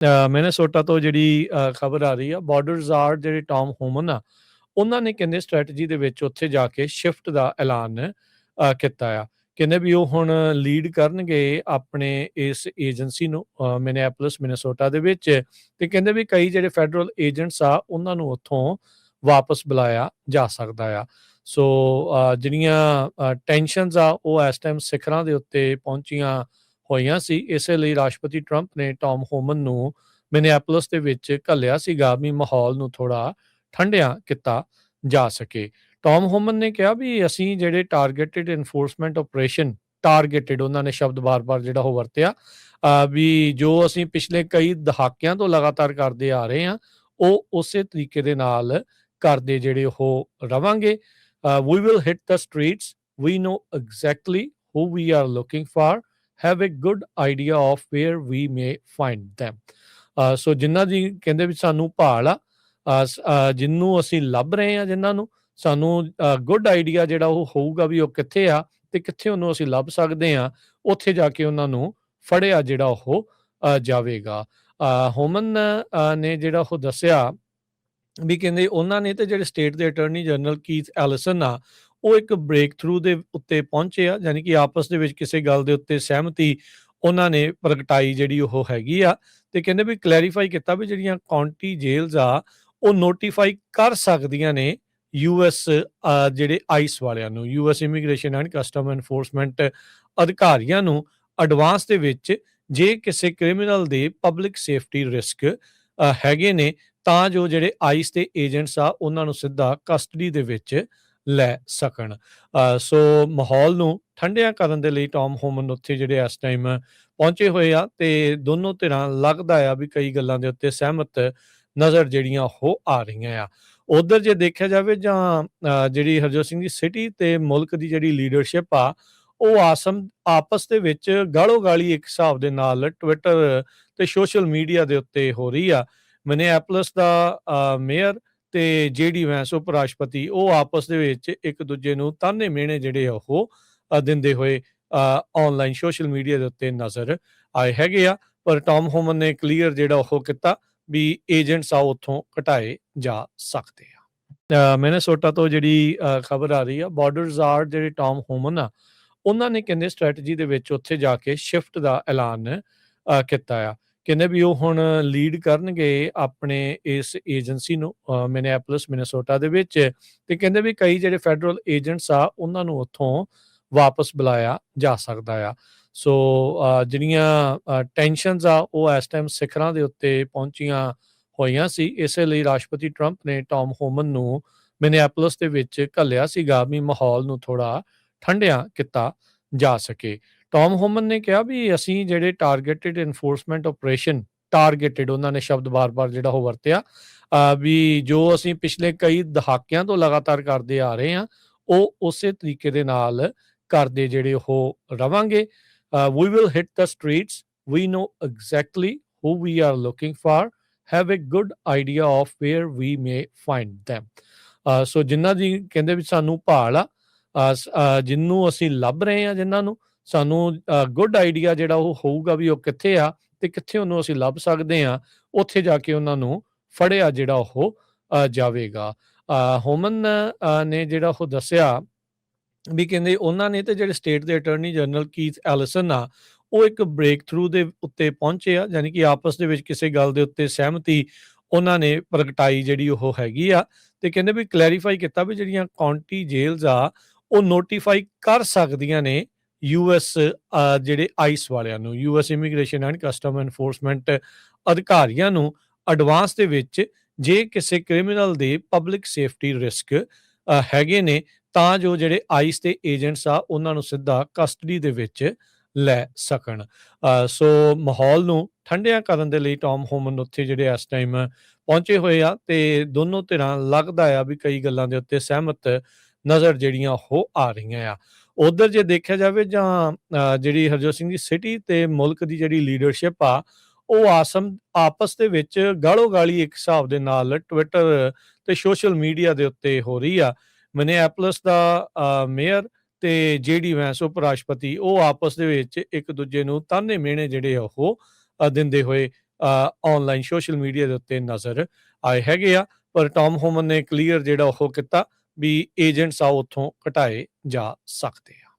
Minnesota ਤੋਂ ਜਿਹੜੀ ਖਬਰ ਆ ਰਹੀ ਆ, ਬਾਰਡਰਜ਼ਾਰ ਜਿਹੜੇ ਟੌਮ ਹੋਮਨ ਆ, ਉਹਨਾਂ ਨੇ ਕਹਿੰਦੇ ਸਟ੍ਰੈਟਜੀ ਦੇ ਵਿੱਚ ਉੱਥੇ ਜਾ ਕੇ ਸ਼ਿਫਟ ਦਾ ਐਲਾਨ ਕੀਤਾ ਆ। ਕਹਿੰਦੇ ਵੀ ਉਹ ਹੁਣ ਲੀਡ ਕਰਨਗੇ ਆਪਣੇ ਇਸ ਏਜੰਸੀ ਨੂੰ ਮਿਨਿਆਪੋਲਿਸ ਮਿਨੇਸੋਟਾ ਦੇ ਵਿੱਚ, ਤੇ ਕਹਿੰਦੇ ਵੀ ਕਈ ਜਿਹੜੇ ਫੈਡਰਲ ਏਜੰਟਸ ਆ ਉਹਨਾਂ ਨੂੰ ਉੱਥੋਂ ਵਾਪਸ ਬੁਲਾਇਆ ਜਾ ਸਕਦਾ ਆ। ਸੋ ਜਿਹੜੀਆਂ ਟੈਨਸ਼ਨਸ ਆ ਉਹ ਇਸ ਟਾਈਮ ਸਿਖਰਾਂ ਦੇ ਉੱਤੇ ਪਹੁੰਚੀਆਂ ਹੋਈਆਂ ਸੀ। ਇਸੇ ਲਈ ਰਾਸ਼ਟਰਪਤੀ ਟਰੰਪ ਨੇ ਟੌਮ ਹੋਮਨ ਨੂੰ ਮਿਨਿਆਪੋਲਿਸ ਦੇ ਵਿੱਚ ਘੱਲਿਆ ਸੀਗਾ ਵੀ ਮਾਹੌਲ ਨੂੰ ਥੋੜਾ ਠੰਡਿਆ ਕੀਤਾ ਜਾ ਸਕੇ। ਟੌਮ ਹੋਮਨ ਨੇ ਕਿਹਾ ਵੀ ਅਸੀਂ ਜਿਹੜੇ ਟਾਰਗੇਟਡ ਇਨਫੋਰਸਮੈਂਟ ਆਪਰੇਸ਼ਨ, ਟਾਰਗੇਟਡ ਉਹਨਾਂ ਨੇ ਸ਼ਬਦ ਬਾਰ-ਬਾਰ ਜਿਹੜਾ ਉਹ ਵਰਤਿਆ, ਵੀ ਜੋ ਅਸੀਂ ਪਿਛਲੇ ਕਈ ਦਹਾਕਿਆਂ ਤੋਂ ਲਗਾਤਾਰ ਕਰਦੇ ਆ ਰਹੇ ਹਾਂ, ਉਹ ਉਸੇ ਤਰੀਕੇ ਦੇ ਨਾਲ ਕਰਦੇ ਜਿਹੜੇ ਉਹ ਰਵਾਂਗੇ। We will hit the streets, we know exactly who we are looking for, have a good idea of where we may find them. So ਜਿਨ੍ਹਾਂ ਦੀ ਕਹਿੰਦੇ ਵੀ ਸਾਨੂੰ ਭਾਲ ਆ, ਜਿਹਨੂੰ ਅਸੀਂ ਲੱਭ ਰਹੇ ਹਾਂ, ਜਿਨ੍ਹਾਂ ਨੂੰ ਸਾਨੂੰ ਗੁੱਡ ਆਈਡੀਆ ਜਿਹੜਾ ਉਹ ਹੋਊਗਾ ਵੀ ਉਹ ਕਿੱਥੇ ਆ ਤੇ ਕਿੱਥੇ ਉਹਨੂੰ ਅਸੀਂ ਲੱਭ ਸਕਦੇ ਹਾਂ, ਉੱਥੇ ਜਾ ਕੇ ਉਹਨਾਂ ਨੂੰ ਫੜਿਆ ਜਿਹੜਾ ਉਹ ਜਾਵੇਗਾ। ਹੋਮਨ ਨੇ ਜਿਹੜਾ ਉਹ ਦੱਸਿਆ ਵੀ ਕਹਿੰਦੇ ਉਹਨਾਂ ਨੇ ਤੇ ਜਿਹੜੇ ਸਟੇਟ ਦੇ ਅਟਾਰਨੀ ਜਨਰਲ ਕੀਥ ਐਲਿਸਨ ਆ, ਉਹ ਇੱਕ ਬ੍ਰੇਕ ਥਰੂ ਦੇ ਉੱਤੇ ਪਹੁੰਚੇ ਆ, ਯਾਨੀ ਕਿ ਆਪਸ ਦੇ ਵਿੱਚ ਕਿਸੇ ਗੱਲ ਦੇ ਉੱਤੇ ਸਹਿਮਤੀ ਉਹਨਾਂ ਨੇ ਪ੍ਰਗਟਾਈ ਜਿਹੜੀ ਉਹ ਹੈਗੀ ਆ। ਤੇ ਕਹਿੰਦੇ ਵੀ ਕਲੈਰੀਫਾਈ ਕੀਤਾ ਵੀ ਜਿਹੜੀਆਂ ਕਾਉਂਟੀ ਜੇਲਸ ਆ ਉਹ ਨੋਟੀਫਾਈ ਕਰ ਸਕਦੀਆਂ ਨੇ ਯੂਐਸ ਜਿਹੜੇ ਆਈਸ ਵਾਲਿਆਂ ਨੂੰ, US immigration and custom enforcement ਅਧਿਕਾਰੀਆਂ ਨੂੰ ਐਡਵਾਂਸ ਦੇ ਵਿੱਚ, ਜੇ ਕਿਸੇ ਕ੍ਰਿਮੀਨਲ ਦੇ ਪਬਲਿਕ ਸੇਫਟੀ ਰਿਸਕ ਹੈਗੇ ਨੇ, ਤਾਂ ਜੋ ਜਿਹੜੇ ਆਈਸ ਦੇ ਏਜੰਟਸ ਆ ਉਹਨਾਂ ਨੂੰ ਸਿੱਧਾ ਕਸਟਡੀ ਦੇ ਵਿੱਚ ਲੈ ਸਕਣ। ਸੋ ਮਾਹੌਲ ਨੂੰ ਠੰਡਿਆ ਕਰਨ ਦੇ ਲਈ ਟੌਮ ਹੋਮਨ ਉੱਥੇ ਜਿਹੜੇ ਇਸ ਟਾਈਮ ਪਹੁੰਚੇ ਹੋਏ ਆ, ਤੇ ਦੋਨੋਂ ਧਿਰਾਂ ਲੱਗਦਾ ਆ ਵੀ ਕਈ ਗੱਲਾਂ ਦੇ ਉੱਤੇ ਸਹਿਮਤ ਨਜ਼ਰ ਜਿਹੜੀਆਂ ਉਹ ਆ ਰਹੀਆਂ ਆ। ਉਧਰ ਜੇ ਦੇਖਿਆ ਜਾਵੇ ਜਾਂ ਜਿਹੜੀ ਹਰਜੋਤ ਸਿੰਘ ਦੀ ਸਿਟੀ ਤੇ ਮੁਲਕ ਦੀ ਜਿਹੜੀ ਲੀਡਰਸ਼ਿਪ ਆ, ਉਹ ਆਪਸ ਦੇ ਵਿੱਚ ਗਾਲੋ ਗਾਲੀ ਇੱਕ ਹਿਸਾਬ ਦੇ ਨਾਲ ਟਵਿੱਟਰ ਤੇ ਸੋਸ਼ਲ ਮੀਡੀਆ ਦੇ ਉੱਤੇ ਹੋ ਰਹੀ ਆ। ਮਿਨਿਆਪੋਲਿਸ ਦਾ ਮੇਅਰ ਤੇ ਜੇਡੀ ਵੈਂਸ ਉਪ ਰਾਸ਼ਟਰਪਤੀ, ਉਹ ਆਪਸ ਦੇ ਵਿੱਚ ਇੱਕ ਦੂਜੇ ਨੂੰ ਤਾਨੇ ਮਿਹਣੇ ਜਿਹੜੇ ਆ ਉਹ ਦਿੰਦੇ ਹੋਏ ਆਨਲਾਈਨ ਸੋਸ਼ਲ ਮੀਡੀਆ ਦੇ ਉੱਤੇ ਨਜ਼ਰ ਆਏ ਹੈਗੇ ਆ। ਪਰ ਟੌਮ ਹੋਮਨ ਨੇ ਕਲੀਅਰ ਜਿਹੜਾ ਉਹ ਕੀਤਾ ਵੀ ਏਜੰਟਸ ਆ ਉੱਥੋਂ ਘਟਾਏ ਜਾ ਸਕਦੇ ਆ। ਮਿਨੇਸੋਟਾ ਤੋਂ ਜਿਹੜੀ ਖਬਰ ਆ ਰਹੀ ਆ, ਬਾਰਡਰਜ਼ਾਰ ਜਿਹੜੇ ਟੌਮ ਹੋਮਨ ਆ, ਉਹਨਾਂ ਨੇ ਕਹਿੰਦੇ ਸਟ੍ਰੈਟਜੀ ਦੇ ਵਿੱਚ ਉੱਥੇ ਜਾ ਕੇ ਸ਼ਿਫਟ ਦਾ ਐਲਾਨ ਕੀਤਾ ਆ। ਕਹਿੰਦੇ ਵੀ ਉਹ ਹੁਣ ਲੀਡ ਕਰਨਗੇ ਆਪਣੇ ਇਸ ਏਜੰਸੀ ਨੂੰ ਮਿਨਿਆਪੋਲਿਸ ਮਿਨੇਸੋਟਾ ਦੇ ਵਿੱਚ, ਤੇ ਕਹਿੰਦੇ ਵੀ ਕਈ ਜਿਹੜੇ ਫੈਡਰਲ ਏਜੰਟਸ ਆ ਉਹਨਾਂ ਨੂੰ ਉੱਥੋਂ ਵਾਪਸ ਬੁਲਾਇਆ ਜਾ ਸਕਦਾ ਆ। ਸੋ ਜਿਹੜੀਆਂ ਟੈਨਸ਼ਨਸ ਆ ਉਹ ਇਸ ਟਾਈਮ ਸਿਖਰਾਂ ਦੇ ਉੱਤੇ ਪਹੁੰਚੀਆਂ ਹੋਈਆਂ ਸੀ। ਇਸੇ ਲਈ ਰਾਸ਼ਟਰਪਤੀ ਟਰੰਪ ਨੇ ਟੌਮ ਹੋਮਨ ਨੂੰ ਮਿਨਿਆਪੋਲਿਸ ਦੇ ਵਿੱਚ ਘੱਲਿਆ ਸੀਗਾ ਵੀ ਮਾਹੌਲ ਨੂੰ ਥੋੜਾ ਠੰਡਿਆ ਕੀਤਾ ਜਾ ਸਕੇ। ਟੌਮ ਹੋਮਨ ਨੇ ਕਿਹਾ ਵੀ ਅਸੀਂ ਜਿਹੜੇ ਟਾਰਗੇਟਡ ਇਨਫੋਰਸਮੈਂਟ ਆਪਰੇਸ਼ਨ, ਟਾਰਗੇਟਡ ਉਹਨਾਂ ਨੇ ਸ਼ਬਦ ਬਾਰ-ਬਾਰ ਜਿਹੜਾ ਉਹ ਵਰਤਿਆ, ਵੀ ਜੋ ਅਸੀਂ ਪਿਛਲੇ ਕਈ ਦਹਾਕਿਆਂ ਤੋਂ ਲਗਾਤਾਰ ਕਰਦੇ ਆ ਰਹੇ ਹਾਂ, ਉਹ ਉਸੇ ਤਰੀਕੇ ਦੇ ਨਾਲ ਕਰਦੇ ਜਿਹੜੇ ਉਹ ਰਵਾਂਗੇ। We will hit the streets, we know exactly who we are looking for, have a good idea of where we may find them. So ਜਿਨ੍ਹਾਂ ਦੀ ਕਹਿੰਦੇ ਵੀ ਸਾਨੂੰ ਭਾਲ ਆ, ਜਿਹਨੂੰ ਅਸੀਂ ਲੱਭ ਰਹੇ ਹਾਂ, ਜਿਨ੍ਹਾਂ ਨੂੰ ਸਾਨੂੰ ਗੁੱਡ ਆਈਡੀਆ ਜਿਹੜਾ ਉਹ ਹੋਊਗਾ ਵੀ ਉਹ ਕਿੱਥੇ ਆ ਤੇ ਕਿੱਥੇ ਉਹਨੂੰ ਅਸੀਂ ਲੱਭ ਸਕਦੇ ਹਾਂ, ਉੱਥੇ ਜਾ ਕੇ ਉਹਨਾਂ ਨੂੰ ਫੜਿਆ ਜਿਹੜਾ ਉਹ ਜਾਵੇਗਾ। ਹੋਮਨ ਨੇ ਜਿਹੜਾ ਉਹ ਦੱਸਿਆ ਵੀ ਕਹਿੰਦੇ ਉਹਨਾਂ ਨੇ ਤੇ ਜਿਹੜੇ ਸਟੇਟ ਦੇ ਅਟਾਰਨੀ ਜਨਰਲ ਕੀਥ ਐਲਿਸਨ ਆ, ਉਹ ਇੱਕ ਬ੍ਰੇਕ ਥਰੂ ਦੇ ਉੱਤੇ ਪਹੁੰਚੇ ਆ, ਯਾਨੀ ਕਿ ਆਪਸ ਦੇ ਵਿੱਚ ਕਿਸੇ ਗੱਲ ਦੇ ਉੱਤੇ ਸਹਿਮਤੀ ਉਹਨਾਂ ਨੇ ਪ੍ਰਗਟਾਈ ਜਿਹੜੀ ਉਹ ਹੈਗੀ ਆ। ਤੇ ਕਹਿੰਦੇ ਵੀ ਕਲੈਰੀਫਾਈ ਕੀਤਾ ਵੀ ਜਿਹੜੀਆਂ ਕਾਉਂਟੀ ਜੇਲਸ ਆ ਉਹ ਨੋਟੀਫਾਈ ਕਰ ਸਕਦੀਆਂ ਨੇ ਯੂਐਸ ਜਿਹੜੇ ਆਈਸ ਵਾਲਿਆਂ ਨੂੰ, US immigration and custom enforcement ਅਧਿਕਾਰੀਆਂ ਨੂੰ ਐਡਵਾਂਸ ਦੇ ਵਿੱਚ, ਜੇ ਕਿਸੇ ਕ੍ਰਿਮੀਨਲ ਦੇ ਪਬਲਿਕ ਸੇਫਟੀ ਰਿਸਕ ਹੈਗੇ ਨੇ, ਤਾਂ ਜੋ ਜਿਹੜੇ ਆਈਸ ਦੇ ਏਜੰਟਸ ਆ ਉਹਨਾਂ ਨੂੰ ਸਿੱਧਾ ਕਸਟਡੀ ਦੇ ਵਿੱਚ ਲੈ ਸਕਣ। ਸੋ ਮਾਹੌਲ ਨੂੰ ਠੰਡਿਆ ਕਰਨ ਦੇ ਲਈ ਟੌਮ ਹੋਮਨ ਉੱਥੇ ਜਿਹੜੇ ਇਸ ਟਾਈਮ ਪਹੁੰਚੇ ਹੋਏ ਆ, ਤੇ ਦੋਨੋਂ ਧਿਰਾਂ ਲੱਗਦਾ ਆ ਵੀ ਕਈ ਗੱਲਾਂ ਦੇ ਉੱਤੇ ਸਹਿਮਤ ਨਜ਼ਰ ਜਿਹੜੀਆਂ ਉਹ ਆ ਰਹੀਆਂ ਆ। ਉਧਰ ਜੇ ਦੇਖਿਆ ਜਾਵੇ ਜਾਂ ਜਿਹੜੀ ਹਰਜੋਤ ਸਿੰਘ ਦੀ ਸਿਟੀ ਤੇ ਮੁਲਕ ਦੀ ਜਿਹੜੀ ਲੀਡਰਸ਼ਿਪ ਆ, ਉਹ ਆਪਸ ਦੇ ਵਿੱਚ ਗਾਲੋ ਗਾਲੀ ਇੱਕ ਹਿਸਾਬ ਦੇ ਨਾਲ ਟਵਿੱਟਰ ਤੇ ਸੋਸ਼ਲ ਮੀਡੀਆ ਦੇ ਉੱਤੇ ਹੋ ਰਹੀ ਆ। ਮਿਨਿਆਪੋਲਿਸ ਦਾ ਮੇਅਰ ਤੇ ਜੇਡੀ ਵੈਂਸ ਉਪ ਰਾਸ਼ਟਰਪਤੀ, ਉਹ ਆਪਸ ਦੇ ਵਿੱਚ ਇੱਕ ਦੂਜੇ ਨੂੰ ਤਾਨੇ ਮਿਹਣੇ ਜਿਹੜੇ ਆ ਉਹ ਦਿੰਦੇ ਹੋਏ ਆਨਲਾਈਨ ਸੋਸ਼ਲ ਮੀਡੀਆ ਦੇ ਉੱਤੇ ਨਜ਼ਰ ਆਏ ਹੈਗੇ ਆ। ਪਰ ਟੌਮ ਹੋਮਨ ਨੇ ਕਲੀਅਰ ਜਿਹੜਾ ਉਹ ਕੀਤਾ ਵੀ ਏਜੰਟਸ ਆ ਉੱਥੋਂ ਘਟਾਏ ਜਾ ਸਕਦੇ ਆ।